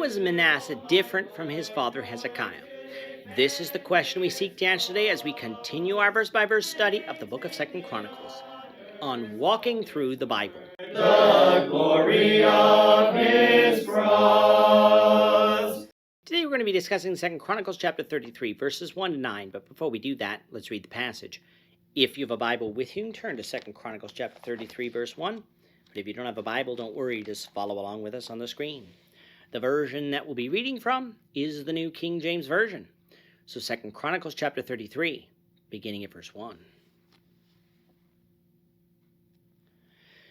was Manasseh different from his father Hezekiah? This is the question we seek to answer today as we continue our verse-by-verse study of the book of 2 Chronicles on walking through the Bible. The glory of his cross. Today we're going to be discussing 2 Chronicles chapter 33, verses 1 to 9, but before we do that, let's read the passage. If you have a Bible with you, turn to 2 Chronicles chapter 33, verse 1. But if you don't have a Bible, don't worry, just follow along with us on the screen. The version that we'll be reading from is the New King James Version. So 2 Chronicles chapter 33, beginning at verse 1.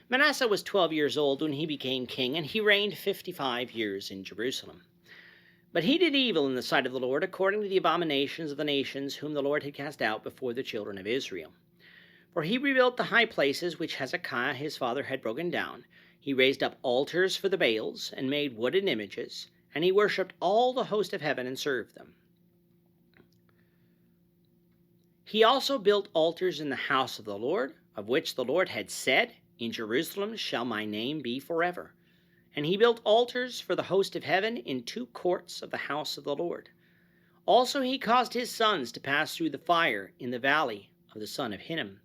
Manasseh was 12 years old when he became king, and he reigned 55 years in Jerusalem. But he did evil in the sight of the Lord, according to the abominations of the nations whom the Lord had cast out before the children of Israel. For he rebuilt the high places which Hezekiah his father had broken down. He raised up altars for the Baals, and made wooden images, and he worshipped all the host of heaven and served them. He also built altars in the house of the Lord, of which the Lord had said, In Jerusalem shall my name be forever. And he built altars for the host of heaven in 2 courts of the house of the Lord. Also he caused his sons to pass through the fire in the valley of the son of Hinnom.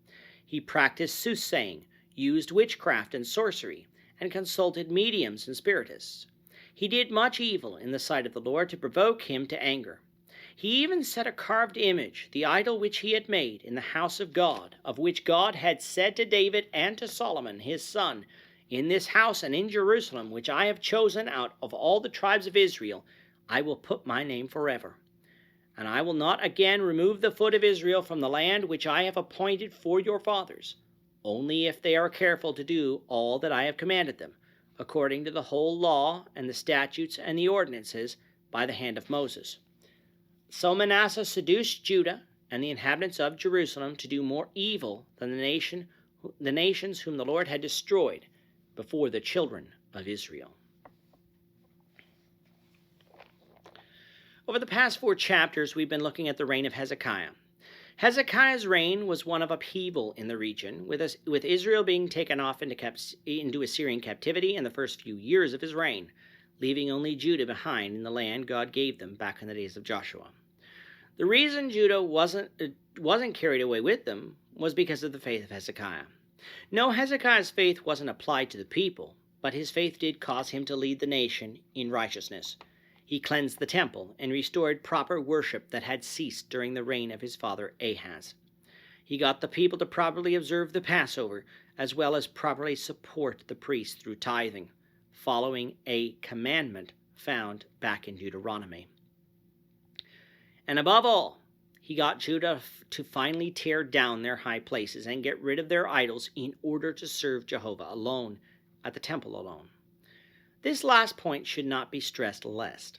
He practiced soothsaying, used witchcraft and sorcery, and consulted mediums and spiritists. He did much evil in the sight of the Lord to provoke him to anger. He even set a carved image, the idol which he had made, in the house of God, of which God had said to David and to Solomon his son, In this house and in Jerusalem, which I have chosen out of all the tribes of Israel, I will put my name forever. And I will not again remove the foot of Israel from the land which I have appointed for your fathers, only if they are careful to do all that I have commanded them, according to the whole law and the statutes and the ordinances by the hand of Moses. So Manasseh seduced Judah and the inhabitants of Jerusalem to do more evil than the nations whom the Lord had destroyed before the children of Israel. Over the past 4 chapters, we've been looking at the reign of Hezekiah. Hezekiah's reign was one of upheaval in the region, with Israel being taken off into Assyrian captivity in the first few years of his reign, leaving only Judah behind in the land God gave them back in the days of Joshua. The reason Judah wasn't carried away with them was because of the faith of Hezekiah. No, Hezekiah's faith wasn't applied to the people, but his faith did cause him to lead the nation in righteousness. He cleansed the temple and restored proper worship that had ceased during the reign of his father Ahaz. He got the people to properly observe the Passover, as well as properly support the priests through tithing, following a commandment found back in Deuteronomy. And above all, he got Judah to finally tear down their high places and get rid of their idols in order to serve Jehovah alone, at the temple alone. This last point should not be stressed less.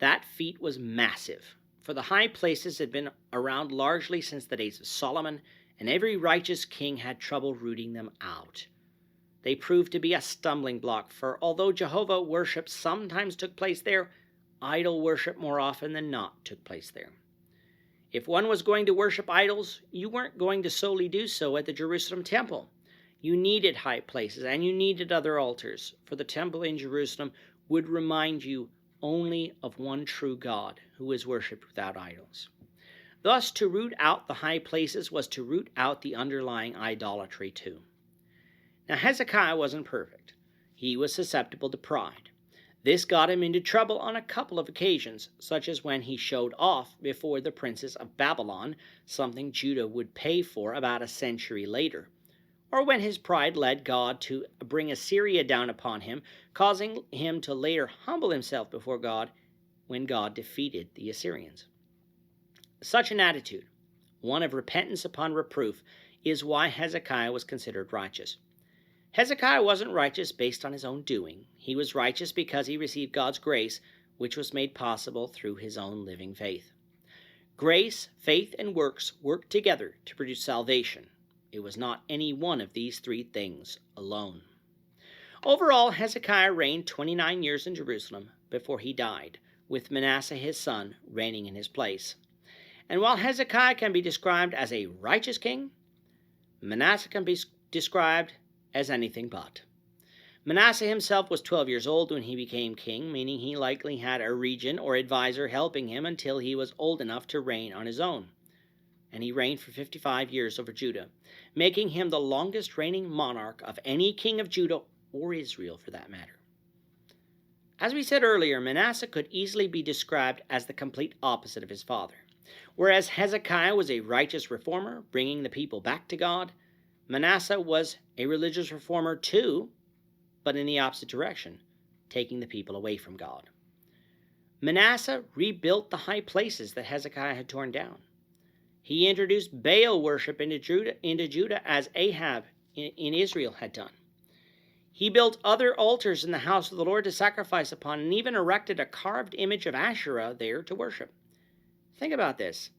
That feat was massive, for the high places had been around largely since the days of Solomon, and every righteous king had trouble rooting them out. They proved to be a stumbling block, for although Jehovah worship sometimes took place there, idol worship more often than not took place there. If one was going to worship idols, you weren't going to solely do so at the Jerusalem temple. You needed high places, and you needed other altars, for the temple in Jerusalem would remind you only of one true God who is worshipped without idols. Thus, to root out the high places was to root out the underlying idolatry too. Now, Hezekiah wasn't perfect. He was susceptible to pride. This got him into trouble on a couple of occasions, such as when he showed off before the princes of Babylon, something Judah would pay for about a century later, or when his pride led God to bring Assyria down upon him, causing him to later humble himself before God when God defeated the Assyrians. Such an attitude, one of repentance upon reproof, is why Hezekiah was considered righteous. Hezekiah wasn't righteous based on his own doing. He was righteous because he received God's grace, which was made possible through his own living faith. Grace, faith, and works worked together to produce salvation. It was not any one of these 3 things alone. Overall, Hezekiah reigned 29 years in Jerusalem before he died, with Manasseh his son reigning in his place. And while Hezekiah can be described as a righteous king, Manasseh can be described as anything but. Manasseh himself was 12 years old when he became king, meaning he likely had a regent or advisor helping him until he was old enough to reign on his own. And he reigned for 55 years over Judah, making him the longest reigning monarch of any king of Judah or Israel for that matter. As we said earlier, Manasseh could easily be described as the complete opposite of his father. Whereas Hezekiah was a righteous reformer, bringing the people back to God, Manasseh was a religious reformer too, but in the opposite direction, taking the people away from God. Manasseh rebuilt the high places that Hezekiah had torn down. He introduced Baal worship into Judah as Ahab in Israel had done. He built other altars in the house of the Lord to sacrifice upon, and even erected a carved image of Asherah there to worship. Think about this.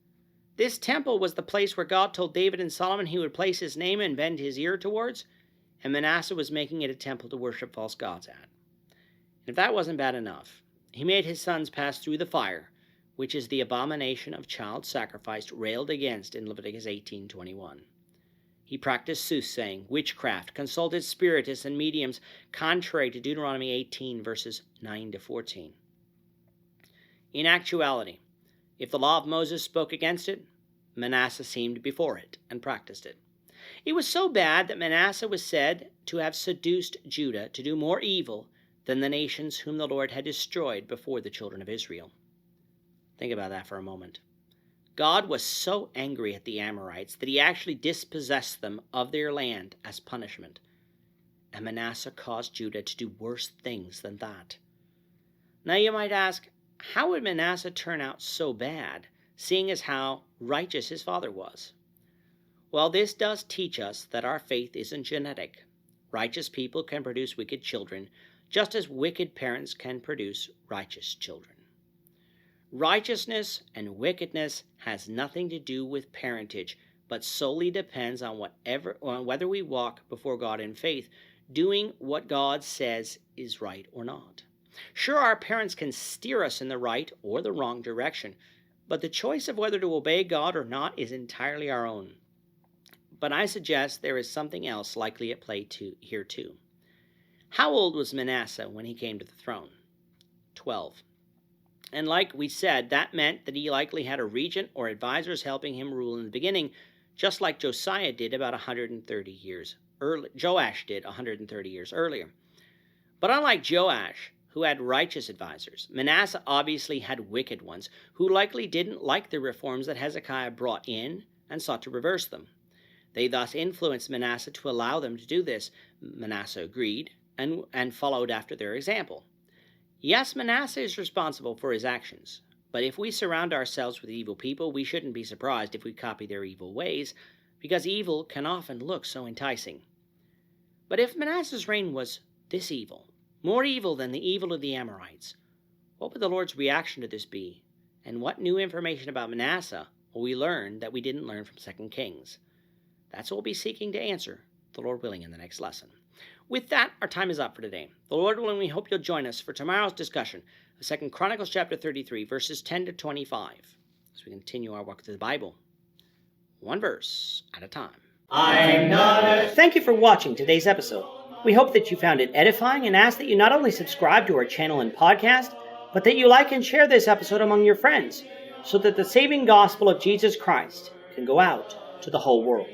This temple was the place where God told David and Solomon he would place his name and bend his ear towards, and Manasseh was making it a temple to worship false gods at. And if that wasn't bad enough, he made his sons pass through the fire, which is the abomination of child sacrifice railed against in Leviticus 18:21. He practiced soothsaying, witchcraft, consulted spiritists and mediums, contrary to Deuteronomy 18, verses 9 to 14. In actuality, if the law of Moses spoke against it, Manasseh seemed before it and practiced it. It was so bad that Manasseh was said to have seduced Judah to do more evil than the nations whom the Lord had destroyed before the children of Israel. Think about that for a moment. God was so angry at the Amorites that he actually dispossessed them of their land as punishment. And Manasseh caused Judah to do worse things than that. Now you might ask, how would Manasseh turn out so bad, seeing as how righteous his father was? Well, this does teach us that our faith isn't genetic. Righteous people can produce wicked children, just as wicked parents can produce righteous children. Righteousness and wickedness has nothing to do with parentage, but solely depends on whether we walk before God in faith, doing what God says is right or not. Sure, our parents can steer us in the right or the wrong direction, but the choice of whether to obey God or not is entirely our own. But I suggest there is something else likely at play here too. How old was Manasseh when he came to the throne? 12. And like we said, that meant that he likely had a regent or advisors helping him rule in the beginning, just like Josiah did about 130 years early. Joash did 130 years earlier. But unlike Joash, who had righteous advisors, Manasseh obviously had wicked ones who likely didn't like the reforms that Hezekiah brought in and sought to reverse them. They thus influenced Manasseh to allow them to do this. Manasseh agreed and followed after their example. Yes, Manasseh is responsible for his actions, but if we surround ourselves with evil people, we shouldn't be surprised if we copy their evil ways, because evil can often look so enticing. But if Manasseh's reign was this evil, more evil than the evil of the Amorites, what would the Lord's reaction to this be? And what new information about Manasseh will we learn that we didn't learn from 2 Kings? That's what we'll be seeking to answer, the Lord willing, in the next lesson. With that, our time is up for today. The Lord willing, we hope you'll join us for tomorrow's discussion of 2 Chronicles chapter 33, verses 10 to 25, as we continue our walk through the Bible, one verse at a time. Thank you for watching today's episode. We hope that you found it edifying and ask that you not only subscribe to our channel and podcast, but that you like and share this episode among your friends, so that the saving gospel of Jesus Christ can go out to the whole world.